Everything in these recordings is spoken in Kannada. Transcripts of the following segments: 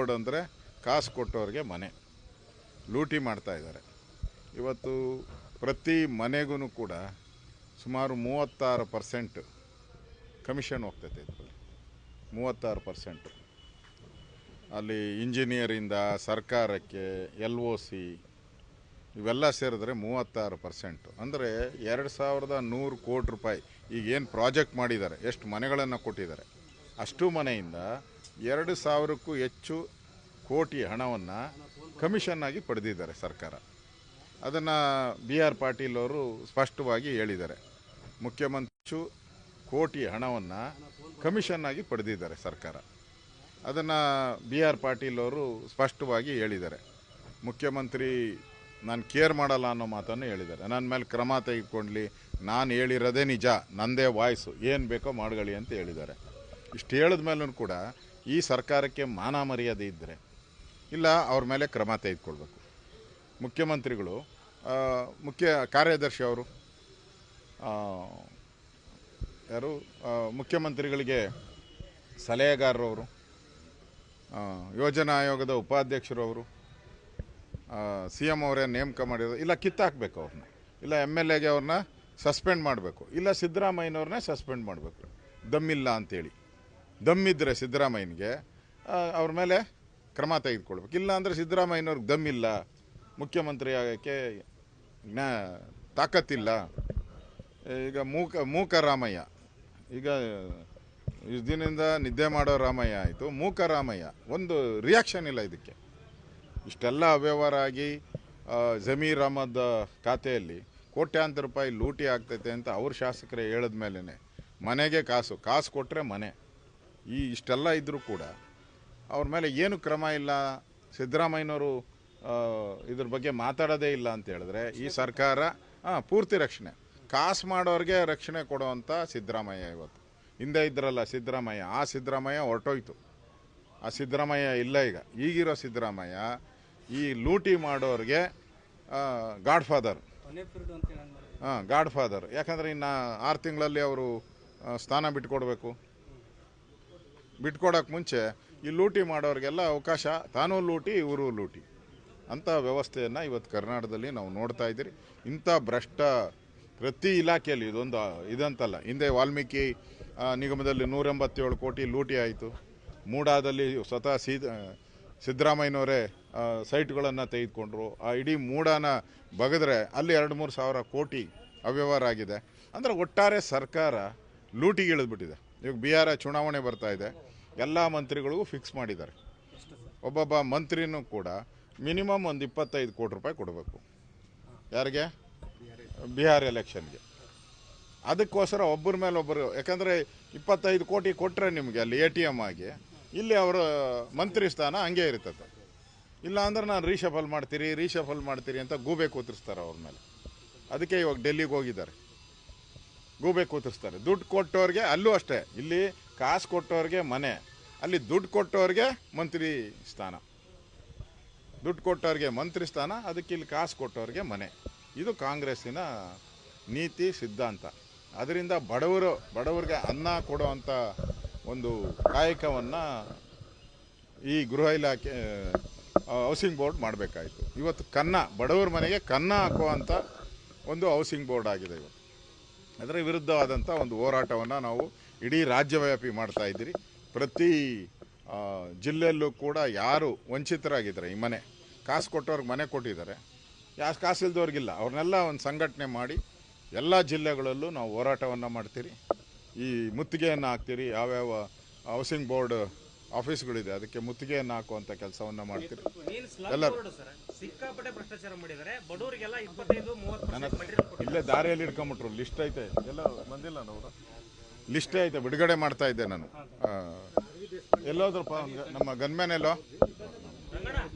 ಬೋರ್ಡ್ ಅಂದರೆ ಕಾಸು ಕೊಟ್ಟವ್ರಿಗೆ ಮನೆ ಲೂಟಿ ಮಾಡ್ತಾ ಇದ್ದಾರೆ. ಇವತ್ತು ಪ್ರತಿ ಮನೆಗೂ ಕೂಡ ಸುಮಾರು 36% ಕಮಿಷನ್ ಹೋಗ್ತೈತೆ. ಇದರಲ್ಲಿ 36% ಅಲ್ಲಿ ಇಂಜಿನಿಯರಿಂದ ಸರ್ಕಾರಕ್ಕೆ LOC ಇವೆಲ್ಲ ಸೇರಿದ್ರೆ 36%. ಅಂದರೆ 2100 ಕೋಟಿ ರೂಪಾಯಿ ಈಗೇನು ಪ್ರಾಜೆಕ್ಟ್ ಮಾಡಿದ್ದಾರೆ, ಎಷ್ಟು ಮನೆಗಳನ್ನು ಕೊಟ್ಟಿದ್ದಾರೆ, ಅಷ್ಟು ಮನೆಯಿಂದ 2000ಕ್ಕೂ ಹೆಚ್ಚು ಕೋಟಿ ಹಣವನ್ನು ಕಮಿಷನ್ನಾಗಿ ಪಡೆದಿದ್ದಾರೆ ಸರ್ಕಾರ. ಅದನ್ನು BR ಪಾಟೀಲ್ ಅವರು ಸ್ಪಷ್ಟವಾಗಿ ಹೇಳಿದ್ದಾರೆ. ಮುಖ್ಯಮಂತ್ರಿ ಕೋಟಿ ಹಣವನ್ನು ಕಮಿಷನ್ನಾಗಿ ಪಡೆದಿದ್ದಾರೆ ಸರ್ಕಾರ. ಅದನ್ನು BR ಪಾಟೀಲ್ ಅವರು ಸ್ಪಷ್ಟವಾಗಿ ಹೇಳಿದ್ದಾರೆ. ಮುಖ್ಯಮಂತ್ರಿ ನಾನು ಕೇರ್ ಮಾಡಲ್ಲ ಅನ್ನೋ ಮಾತನ್ನು ಹೇಳಿದ್ದಾರೆ. ನನ್ನ ಮೇಲೆ ಕ್ರಮ ತೆಗೆದುಕೊಳ್ಳಿ, ನಾನು ಹೇಳಿರೋದೇ ನಿಜ, ನನ್ನದೇ ವಾಯ್ಸು, ಏನು ಬೇಕೋ ಮಾಡ್ಕೊಳ್ಳಿ ಅಂತ ಹೇಳಿದ್ದಾರೆ. ಇಷ್ಟು ಹೇಳಿದ ಮೇಲೂ ಕೂಡ ಈ ಸರ್ಕಾರಕ್ಕೆ ಮಾನ ಮರ್ಯಾದೆ ಇದ್ದರೆ ಇಲ್ಲ ಅವ್ರ ಮೇಲೆ ಕ್ರಮ ತೆಗೆದುಕೊಳ್ಬೇಕು. ಮುಖ್ಯಮಂತ್ರಿಗಳು ಮುಖ್ಯ ಕಾರ್ಯದರ್ಶಿ ಅವರು ಯಾರು ಮುಖ್ಯಮಂತ್ರಿಗಳಿಗೆ ಸಲಹೆಗಾರರವರು, ಯೋಜನಾ ಆಯೋಗದ ಉಪಾಧ್ಯಕ್ಷರವರು, CM ಅವರೇ ನೇಮಕ ಮಾಡಿರೋದು, ಇಲ್ಲ ಕಿತ್ತಾಕಬೇಕು ಅವ್ರನ್ನ, ಇಲ್ಲ MLAಗೆ ಅವ್ರನ್ನ ಸಸ್ಪೆಂಡ್ ಮಾಡಬೇಕು, ಇಲ್ಲ ಸಿದ್ದರಾಮಯ್ಯನವ್ರನ್ನೇ ಸಸ್ಪೆಂಡ್ ಮಾಡಬೇಕು. ದಮ್ಮಿಲ್ಲ ಅಂಥೇಳಿ, ದಮ್ಮಿದ್ದರೆ ಸಿದ್ದರಾಮಯ್ಯನಿಗೆ ಅವ್ರ ಮೇಲೆ ಕ್ರಮ ತೆಗೆದುಕೊಳ್ಬೇಕು. ಇಲ್ಲ ಅಂದರೆ ಸಿದ್ದರಾಮಯ್ಯನವ್ರಿಗೆ ದಮ್ಮಿಲ್ಲ, ಮುಖ್ಯಮಂತ್ರಿ ಆಗೋಕ್ಕೆ ತಾಕತ್ತಿಲ್ಲ. ಈಗ ಮೂಕ ರಾಮಯ್ಯ, ಈಗ ಇಷ್ಟು ದಿನದಿಂದ ನಿದ್ದೆ ಮಾಡೋ ರಾಮಯ್ಯ ಆಯಿತು, ಮೂಕ ರಾಮಯ್ಯ. ಒಂದು ರಿಯಾಕ್ಷನ್ ಇಲ್ಲ ಇದಕ್ಕೆ. ಇಷ್ಟೆಲ್ಲ ಅವ್ಯವಹಾರ ಆಗಿ ಜಮೀರ್ ಅಹಮದ್ ಖಾತೆಯಲ್ಲಿ ಕೋಟ್ಯಾಂತರ ರೂಪಾಯಿ ಲೂಟಿ ಆಗ್ತೈತೆ ಅಂತ ಅವ್ರ ಶಾಸಕರೇ ಹೇಳಿದ ಮೇಲೇ ಮನೆಗೆ ಕಾಸು ಕೊಟ್ಟರೆ ಮನೆ, ಇಷ್ಟೆಲ್ಲ ಇದ್ದರೂ ಕೂಡ ಅವ್ರ ಮೇಲೆ ಏನು ಕ್ರಮ ಇಲ್ಲ. ಸಿದ್ದರಾಮಯ್ಯನವರು ಇದ್ರ ಬಗ್ಗೆ ಮಾತಾಡೋದೇ ಇಲ್ಲ ಅಂತ ಹೇಳಿದ್ರೆ ಈ ಸರ್ಕಾರ ಪೂರ್ತಿ ರಕ್ಷಣೆ, ಕಾಸು ಮಾಡೋರಿಗೆ ರಕ್ಷಣೆ ಕೊಡೋವಂಥ ಸಿದ್ದರಾಮಯ್ಯ. ಇವತ್ತು ಹಿಂದೆ ಇದ್ರಲ್ಲ ಸಿದ್ದರಾಮಯ್ಯ, ಆ ಸಿದ್ದರಾಮಯ್ಯ ಹೊರಟೋಯ್ತು. ಆ ಸಿದ್ದರಾಮಯ್ಯ ಇಲ್ಲ ಈಗ. ಈಗಿರೋ ಸಿದ್ದರಾಮಯ್ಯ ಈ ಲೂಟಿ ಮಾಡೋರಿಗೆ ಗಾಡ್ ಫಾದರ್. ಯಾಕಂದರೆ ಇನ್ನು 6 ತಿಂಗಳಲ್ಲಿ ಅವರು ಸ್ಥಾನ ಬಿಟ್ಕೊಡ್ಬೇಕು. ಬಿಟ್ಕೊಡೋಕೆ ಮುಂಚೆ ಈ ಲೂಟಿ ಮಾಡೋರಿಗೆಲ್ಲ ಅವಕಾಶ, ತಾನೂ ಲೂಟಿ ಇವರು ಲೂಟಿ ಅಂಥ ವ್ಯವಸ್ಥೆಯನ್ನು ಇವತ್ತು ಕರ್ನಾಟಕದಲ್ಲಿ ನಾವು ನೋಡ್ತಾ ಇದ್ದೀರಿ. ಇಂಥ ಭ್ರಷ್ಟ ಪ್ರತಿ ಇಲಾಖೆಯಲ್ಲಿ ಇದಂತಲ್ಲ. ಹಿಂದೆ ವಾಲ್ಮೀಕಿ ನಿಗಮದಲ್ಲಿ 187 ಕೋಟಿ ಲೂಟಿ ಆಯಿತು. ಮೂಡಾದಲ್ಲಿ ಸ್ವತಃ ಸಿದ್ದರಾಮಯ್ಯನವರೇ ಸೈಟ್ಗಳನ್ನು ತೆಗೆದುಕೊಂಡ್ರು. ಆ ಇಡೀ ಮೂಡಾನ ಬಗೆದ್ರೆ ಅಲ್ಲಿ 2-3 ಸಾವಿರ ಕೋಟಿ ಅವ್ಯವಹಾರ ಆಗಿದೆ. ಅಂದರೆ ಒಟ್ಟಾರೆ ಸರ್ಕಾರ ಲೂಟಿಗೆ ಇಳಿದ್ಬಿಟ್ಟಿದೆ. ಇವಾಗ BR ಚುನಾವಣೆ ಬರ್ತಾ ಇದೆ, ಎಲ್ಲ ಮಂತ್ರಿಗಳಿಗೂ ಫಿಕ್ಸ್ ಮಾಡಿದ್ದಾರೆ. ಒಬ್ಬೊಬ್ಬ ಮಂತ್ರಿನೂ ಕೂಡ ಮಿನಿಮಮ್ ಒಂದು 25 ಕೋಟಿ ರೂಪಾಯಿ ಕೊಡಬೇಕು. ಯಾರಿಗೆ? BR ಎಲೆಕ್ಷನ್ಗೆ. ಅದಕ್ಕೋಸ್ಕರ ಒಬ್ಬರ ಮೇಲೆ ಒಬ್ಬರು, ಯಾಕಂದರೆ 25 ಕೋಟಿ ಕೊಟ್ಟರೆ ನಿಮಗೆ ಅಲ್ಲಿ ATM ಆಗಿ, ಇಲ್ಲಿ ಅವರ ಮಂತ್ರಿ ಸ್ಥಾನ ಹಂಗೆ ಇರ್ತದೆ. ಇಲ್ಲ ಅಂದ್ರೆ ನಾನು ರೀಶಫಲ್ ಮಾಡ್ತೀರಿ ಅಂತ ಗೂಬೆ ಕೂತಿರ್ತಾರೆ ಅವ್ರ ಮೇಲೆ. ಅದಕ್ಕೆ ಇವಾಗ ಡೆಲ್ಲಿಗೆ ಹೋಗಿದ್ದಾರೆ, ಗೂಬೆ ಕೂತಿರ್ತಾರೆ. ದುಡ್ಡು ಕೊಟ್ಟವ್ರಿಗೆ ಅಲ್ಲೂ ಅಷ್ಟೇ, ಇಲ್ಲಿ ಕಾಸು ಕೊಟ್ಟವ್ರಿಗೆ ಮನೆ, ಅಲ್ಲಿ ದುಡ್ಡು ಕೊಟ್ಟವ್ರಿಗೆ ಮಂತ್ರಿ ಸ್ಥಾನ. ದುಡ್ಡು ಕೊಟ್ಟವ್ರಿಗೆ ಮಂತ್ರಿ ಸ್ಥಾನ, ಅದಕ್ಕೆ ಇಲ್ಲಿ ಕಾಸು ಕೊಟ್ಟವ್ರಿಗೆ ಮನೆ. ಇದು ಕಾಂಗ್ರೆಸ್ಸಿನ ನೀತಿ ಸಿದ್ಧಾಂತ. ಅದರಿಂದ ಬಡವರಿಗೆ ಅನ್ನ ಕೊಡುವಂಥ ಒಂದು ಕಾಯಕವನ್ನು ಈ ಗೃಹ ಇಲಾಖೆ ಹೌಸಿಂಗ್ ಬೋರ್ಡ್ ಮಾಡಬೇಕಾಯಿತು. ಇವತ್ತು ಬಡವರ ಮನೆಗೆ ಕನ್ನ ಹಾಕುವಂಥ ಒಂದು ಹೌಸಿಂಗ್ ಬೋರ್ಡ್ ಆಗಿದೆ ಇವತ್ತು. ಅದರ ವಿರುದ್ಧವಾದಂಥ ಒಂದು ಹೋರಾಟವನ್ನು ನಾವು ಇಡೀ ರಾಜ್ಯವ್ಯಾಪಿ ಮಾಡ್ತಾ ಇದ್ದೀರಿ. ಪ್ರತಿ ಜಿಲ್ಲೆಯಲ್ಲೂ ಕೂಡ ಯಾರು ವಂಚಿತರಾಗಿದ್ದಾರೆ, ಈ ಮನೆ ಕಾಸು ಕೊಟ್ಟವ್ರಿಗೆ ಮನೆ ಕೊಟ್ಟಿದ್ದಾರೆ, ಯಾರು ಕಾಸಿಲ್ದವ್ರಿಗಿಲ್ಲ, ಅವ್ರನ್ನೆಲ್ಲ ಒಂದು ಸಂಘಟನೆ ಮಾಡಿ ಎಲ್ಲ ಜಿಲ್ಲೆಗಳಲ್ಲೂ ನಾವು ಹೋರಾಟವನ್ನು ಮಾಡ್ತೀರಿ. ಈ ಮುತ್ತಿಗೆಯನ್ನು ಹಾಕ್ತೀರಿ. ಯಾವ್ಯಾವ ಹೌಸಿಂಗ್ ಬೋರ್ಡ್ ಆಫೀಸ್ಗಳಿದೆ ಅದಕ್ಕೆ ಮುತ್ತಿಗೆಯನ್ನು ಹಾಕುವಂಥ ಕೆಲಸವನ್ನು ಮಾಡ್ತೀರಿ. ಎಲ್ಲರೂ ಇಲ್ಲೇ ದಾರಿಯಲ್ಲಿ ಇಟ್ಕೊಂಬಿಟ್ರು. ಲಿಸ್ಟ್ ಐತೆ, ಎಲ್ಲ ಬಂದಿಲ್ಲ ನಾವು, ಲಿಸ್ಟೇ ಐತೆ, ಬಿಡುಗಡೆ ಮಾಡ್ತಾ ಇದ್ದೆ ನಾನು. ಎಲ್ಲೋದ್ರಪ್ಪ ನಮ್ಮ ಗನ್ಮ್ಯಾನ್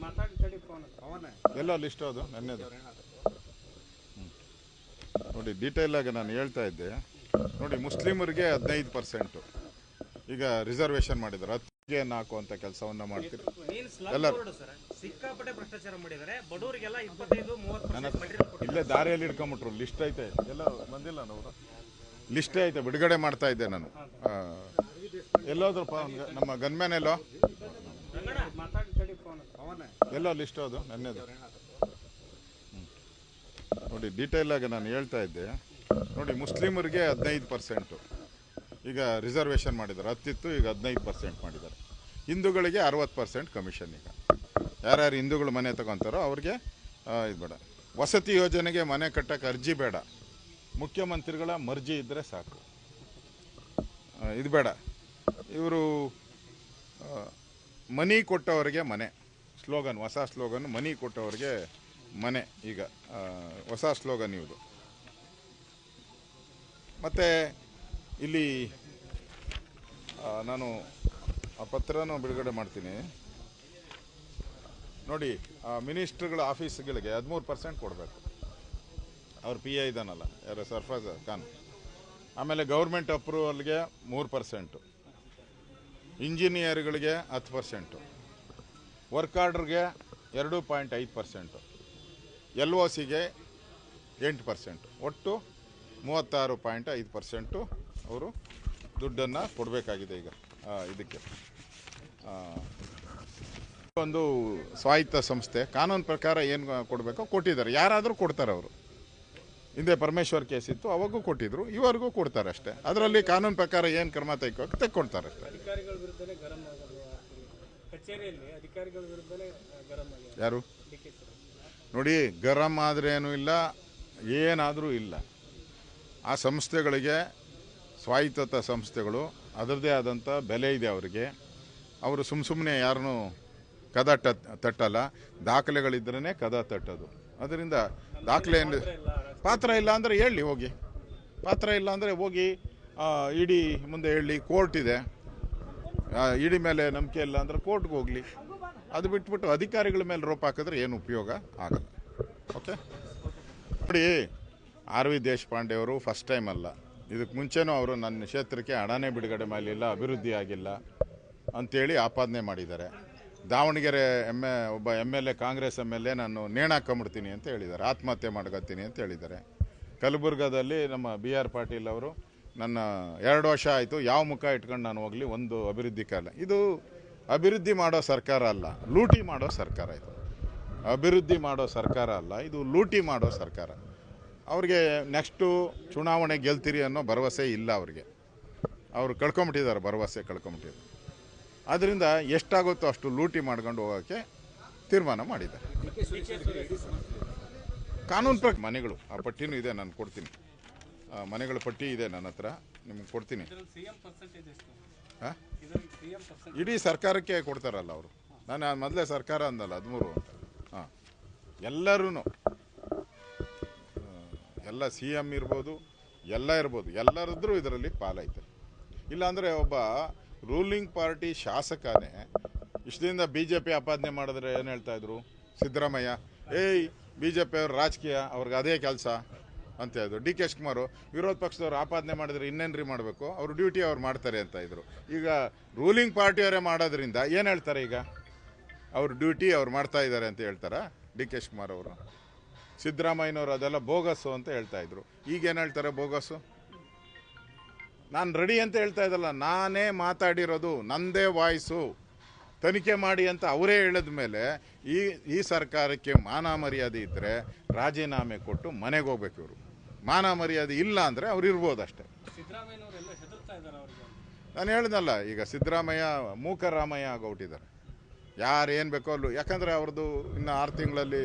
ಎಲ್ಲೋ ಲಿಸ್ಟ್ ಅದು ನನ್ನೇದು ನೋಡಿ. ಡೀಟೇಲಾಗಿ ನಾನು ಹೇಳ್ತಾ ಇದ್ದೆ ನೋಡಿ. ಮುಸ್ಲಿಮರಿಗೆ 15% ಈಗ ರಿಸರ್ವೇಷನ್ ಮಾಡಿದ್ದಾರೆ. ಹತ್ತಿಗೆಯನ್ನು ಹಾಕುವಂಥ ಕೆಲಸವನ್ನು ಮಾಡ್ತೀರಿ. ಎಲ್ಲರೂ ಇಲ್ಲೇ ದಾರಿಯಲ್ಲಿ ಇಟ್ಕೊಂಬಿಟ್ರು. ಲಿಸ್ಟ್ ಐತೆ, ಎಲ್ಲ ಬಂದಿಲ್ಲ ನಾವು, ಲಿಸ್ಟೇ ಐತೆ, ಬಿಡುಗಡೆ ಮಾಡ್ತಾ ಇದ್ದೆ ನಾನು. ಎಲ್ಲೋದ್ರಪ್ಪ ನಮ್ಮ ಗನ್ಮ್ಯಾನ್ ಎಲ್ಲ ಲಿಸ್ಟ್ ಅದು ನನ್ನದು. ನೋಡಿ ಡೀಟೇಲಾಗಿ ನಾನು ಹೇಳ್ತಾ ಇದ್ದೆ. ನೋಡಿ ಮುಸ್ಲಿಮರಿಗೆ 15% ಈಗ ರಿಸರ್ವೇಷನ್ ಮಾಡಿದ್ದಾರೆ. 10 ಇತ್ತು, ಈಗ 15% ಮಾಡಿದ್ದಾರೆ. ಹಿಂದೂಗಳಿಗೆ 60% ಕಮಿಷನ್. ಈಗ ಯಾರ್ಯಾರು ಹಿಂದೂಗಳು ಮನೆ ತಗೊತಾರೋ ಅವ್ರಿಗೆ ಇದು ಬೇಡ. ವಸತಿ ಯೋಜನೆಗೆ ಮನೆ ಕಟ್ಟಕ್ಕೆ ಅರ್ಜಿ ಬೇಡ, ಮುಖ್ಯಮಂತ್ರಿಗಳ ಮರ್ಜಿ ಇದ್ದರೆ ಸಾಕು. ಇದು ಬೇಡ. ಇವರು ಮನಿ ಕೊಟ್ಟವರಿಗೆ ಮನೆ ಸ್ಲೋಗನ್, ಹೊಸ ಸ್ಲೋಗನ್, ಮನಿ ಕೊಟ್ಟವರಿಗೆ ಮನೆ. ಈಗ ಹೊಸ ಸ್ಲೋಗನ್ ಇವುದು. ಮತ್ತು ಇಲ್ಲಿ ನಾನು ಆ ಪತ್ರನೂ ಬಿಡುಗಡೆ ಮಾಡ್ತೀನಿ ನೋಡಿ. ಮಿನಿಸ್ಟ್ರುಗಳ ಆಫೀಸ್ಗಳಿಗೆ 13% ಕೊಡಬೇಕು. ಅವ್ರ PA ಇದ್ದಾನಲ್ಲ, ಯಾರು ಸರ್ಫರಾಜ್ ಖಾನ್. ಆಮೇಲೆ ಗೌರ್ಮೆಂಟ್ ಅಪ್ರೂವಲ್ಗೆ 3%, ಇಂಜಿನಿಯರ್ಗಳಿಗೆ 10%, ವರ್ಕ್ ಆರ್ಡ್ರಿಗೆ 2.5%, LOCಗೆ 8%, ಒಟ್ಟು 36.5% ಅವರು ದುಡ್ಡನ್ನು ಕೊಡಬೇಕಾಗಿದೆ. ಈಗ ಇದಕ್ಕೆ ಒಂದು ಸ್ವಾಯತ್ತ ಸಂಸ್ಥೆ ಕಾನೂನು ಪ್ರಕಾರ ಏನು ಕೊಡಬೇಕೋ ಕೊಟ್ಟಿದ್ದಾರೆ. ಯಾರಾದರೂ ಕೊಡ್ತಾರೆ. ಅವರು ಹಿಂದೆ ಪರಮೇಶ್ವರ್ ಕೇಸ್ ಇತ್ತು, ಅವಾಗೂ ಕೊಟ್ಟಿದ್ರು, ಇವರಿಗೂ ಕೊಡ್ತಾರೆ ಅಷ್ಟೇ. ಅದರಲ್ಲಿ ಕಾನೂನು ಪ್ರಕಾರ ಏನು ಕ್ರಮ ತೆಕ್ಕೊಳ್ತಾರೆ ಅಷ್ಟೇ. ಯಾರು ನೋಡಿ, ಗರಂ ಆದ್ರೇನೂ ಇಲ್ಲ, ಏನಾದರೂ ಇಲ್ಲ. ಆ ಸಂಸ್ಥೆಗಳಿಗೆ, ಸ್ವಾಯತ್ತ ಸಂಸ್ಥೆಗಳು, ಅದರದೇ ಆದಂಥ ಬೆಲೆ ಇದೆ ಅವರಿಗೆ. ಅವರು ಸುಮ್ಮನೆ ಯಾರನ್ನೂ ಕದ ತಟ್ಟಲ್ಲ. ದಾಖಲೆಗಳಿದ್ರೇ ಕದ ತಟ್ಟೋದು. ಅದರಿಂದ ದಾಖಲೆ ಪಾತ್ರ ಇಲ್ಲ ಅಂದರೆ ಹೇಳಿ ಹೋಗಿ, ಪಾತ್ರ ಇಲ್ಲ ಅಂದರೆ ಹೋಗಿ ಇಡಿ ಮುಂದೆ ಹೇಳಿ. ಕೋರ್ಟ್ ಇದೆ, ಇಡಿ ಮೇಲೆ ನಂಬಿಕೆ ಇಲ್ಲ ಅಂದರೆ ಕೋರ್ಟ್ಗೆ ಹೋಗಲಿ. ಅದು ಬಿಟ್ಬಿಟ್ಟು ಅಧಿಕಾರಿಗಳ ಮೇಲೆ ರೋಪ್ ಹಾಕಿದ್ರೆ ಏನು ಉಪಯೋಗ ಆಗಲ್ಲ. ಓಕೆ ನೋಡಿ, RV ದೇಶಪಾಂಡೆ ಅವರು ಫಸ್ಟ್ ಟೈಮ್ ಅಲ್ಲ, ಇದಕ್ಕೆ ಮುಂಚೆನೂ ಅವರು ನನ್ನ ಕ್ಷೇತ್ರಕ್ಕೆ ಹಣನೇ ಬಿಡುಗಡೆ ಮಾಡಲಿಲ್ಲ, ಅಭಿವೃದ್ಧಿ ಆಗಿಲ್ಲ ಅಂಥೇಳಿ ಆಪಾದನೆ ಮಾಡಿದ್ದಾರೆ. ದಾವಣಗೆರೆ ಒಬ್ಬ MLA, ಕಾಂಗ್ರೆಸ್ MLA, ನಾನು ನೇಣಾಕೊಂಬಿಡ್ತೀನಿ ಅಂತ ಹೇಳಿದ್ದಾರೆ, ಆತ್ಮಹತ್ಯೆ ಮಾಡ್ಕೊತೀನಿ ಅಂತ ಹೇಳಿದ್ದಾರೆ. ಕಲಬುರ್ಗದಲ್ಲಿ ನಮ್ಮ BR ಪಾಟೀಲ್ ಅವರು, ನನ್ನ 2 ವರ್ಷ ಆಯಿತು, ಯಾವ ಮುಖ ಇಟ್ಕೊಂಡು ನಾನು ಹೋಗಲಿ, ಒಂದು ಅಭಿವೃದ್ಧಿ ಕಾಲ. ಇದು ಅಭಿವೃದ್ಧಿ ಮಾಡೋ ಸರ್ಕಾರ ಅಲ್ಲ, ಲೂಟಿ ಮಾಡೋ ಸರ್ಕಾರ. ಇದು ಅಭಿವೃದ್ಧಿ ಮಾಡೋ ಸರ್ಕಾರ ಅಲ್ಲ, ಇದು ಲೂಟಿ ಮಾಡೋ ಸರ್ಕಾರ. ಅವ್ರಿಗೆ ನೆಕ್ಸ್ಟು ಚುನಾವಣೆ ಗೆಲ್ತೀರಿ ಅನ್ನೋ ಭರವಸೆ ಇಲ್ಲ ಅವ್ರಿಗೆ. ಅವರು ಕಳ್ಕೊಂಬಿಟ್ಟಿದ್ದಾರೆ, ಭರವಸೆ ಕಳ್ಕೊಂಬಿಟ್ಟಿದ್ದಾರೆ. ಆದ್ದರಿಂದ ಎಷ್ಟಾಗುತ್ತೋ ಅಷ್ಟು ಲೂಟಿ ಮಾಡ್ಕೊಂಡು ಹೋಗೋಕ್ಕೆ ತೀರ್ಮಾನ ಮಾಡಿದ್ದಾರೆ. ಕಾನೂನು ಪ್ರಕಾರ ಮನೆಗಳು, ಆ ಪಟ್ಟಿನೂ ಇದೆ, ನಾನು ಕೊಡ್ತೀನಿ. ಮನೆಗಳ ಪಟ್ಟಿ ಇದೆ ನನ್ನ ಹತ್ರ, ನಿಮ್ಗೆ ಕೊಡ್ತೀನಿ. ಹಾಂ, ಇಡೀ ಸರ್ಕಾರಕ್ಕೆ ಕೊಡ್ತಾರಲ್ಲ ಅವರು. ನಾನು ಮೊದಲೇ ಸರ್ಕಾರ ಅಂದಲ್ಲ, 13 ಅಂತ. ಹಾಂ, ಎಲ್ಲರೂ, ಎಲ್ಲ CM ಇರ್ಬೋದು, ಎಲ್ಲ ಇರ್ಬೋದು, ಎಲ್ಲರದ್ರೂ ಇದರಲ್ಲಿ ಪಾಲೈತೆ. ಇಲ್ಲಾಂದರೆ ಒಬ್ಬ ರೂಲಿಂಗ್ ಪಾರ್ಟಿ ಶಾಸಕನೇ ಇಷ್ಟದಿಂದ BJP ಆಪಾದನೆ ಮಾಡಿದ್ರೆ ಏನು ಹೇಳ್ತಾಯಿದ್ರು ಸಿದ್ದರಾಮಯ್ಯ, BJP ಅವ್ರ ರಾಜಕೀಯ, ಅವ್ರಿಗೆ ಅದೇ ಕೆಲಸ ಅಂತ ಹೇಳಿದ್ರು. DK ಶಿವಕುಮಾರ್ ವಿರೋಧ ಪಕ್ಷದವ್ರು ಆಪಾದನೆ ಮಾಡಿದ್ರೆ ಇನ್ನೇನ್ರಿ ಮಾಡಬೇಕು, ಅವ್ರ ಡ್ಯೂಟಿ ಅವ್ರು ಮಾಡ್ತಾರೆ ಅಂತ ಇದ್ರು. ಈಗ ರೂಲಿಂಗ್ ಪಾರ್ಟಿಯವರೇ ಮಾಡೋದ್ರಿಂದ ಏನು ಹೇಳ್ತಾರೆ, ಈಗ ಅವ್ರ ಡ್ಯೂಟಿ ಅವ್ರು ಮಾಡ್ತಾ ಇದ್ದಾರೆ ಅಂತ ಹೇಳ್ತಾರಾ DK ಶಿವಕುಮಾರ್ ಅವರು? ಸಿದ್ದರಾಮಯ್ಯನವರು ಅದೆಲ್ಲ ಬೋಗಸ್ಸು ಅಂತ ಹೇಳ್ತಾಯಿದ್ರು. ಈಗೇನು ಹೇಳ್ತಾರೆ, ಬೋಗಸ್ಸು? ನಾನು ರೆಡಿ ಅಂತ ಹೇಳ್ತಾ ಇದ್ದಲ್ಲ, ನಾನೇ ಮಾತಾಡಿರೋದು, ನಂದೇ ವಾಯ್ಸು, ತನಿಖೆ ಮಾಡಿ ಅಂತ ಅವರೇ ಹೇಳಿದ ಮೇಲೆ ಈ ಸರ್ಕಾರಕ್ಕೆ ಮಾನ ಮರ್ಯಾದೆ ಇದ್ದರೆ ರಾಜೀನಾಮೆ ಕೊಟ್ಟು ಮನೆಗೆ ಹೋಗ್ಬೇಕು. ಇವರು ಮಾನ ಮರ್ಯಾದೆ ಇಲ್ಲ ಅಂದರೆ ಅವ್ರು ಇರ್ಬೋದು ಅಷ್ಟೇ. ನಾನು ಹೇಳಿದ್ನಲ್ಲ, ಈಗ ಸಿದ್ದರಾಮಯ್ಯ ಮೂಕರಾಮಯ್ಯ ಆಗೋಗ್ಬಿಟ್ಟಿದ್ದಾರೆ. ಯಾರೇನು ಬೇಕೋ ಅಲ್ಲೂ, ಯಾಕಂದರೆ ಅವ್ರದ್ದು ಇನ್ನು 6 ತಿಂಗಳಲ್ಲಿ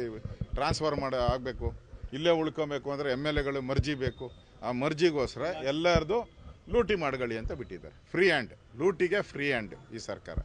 ಟ್ರಾನ್ಸ್ಫರ್ ಆಗಬೇಕು, ಇಲ್ಲೇ ಉಳ್ಕೊಬೇಕು ಅಂದರೆ MLAಗಳು ಮರ್ಜಿ ಬೇಕು. ಆ ಮರ್ಜಿಗೋಸ್ಕರ ಎಲ್ಲರದು ಲೂಟಿ ಮಾಡ್ಕೊಳ್ಳಿ ಅಂತ ಬಿಟ್ಟಿದ್ದಾರೆ. ಫ್ರೀ ಹ್ಯಾಂಡ್, ಲೂಟಿಗೆ ಫ್ರೀ ಹ್ಯಾಂಡ್ ಈ ಸರ್ಕಾರ.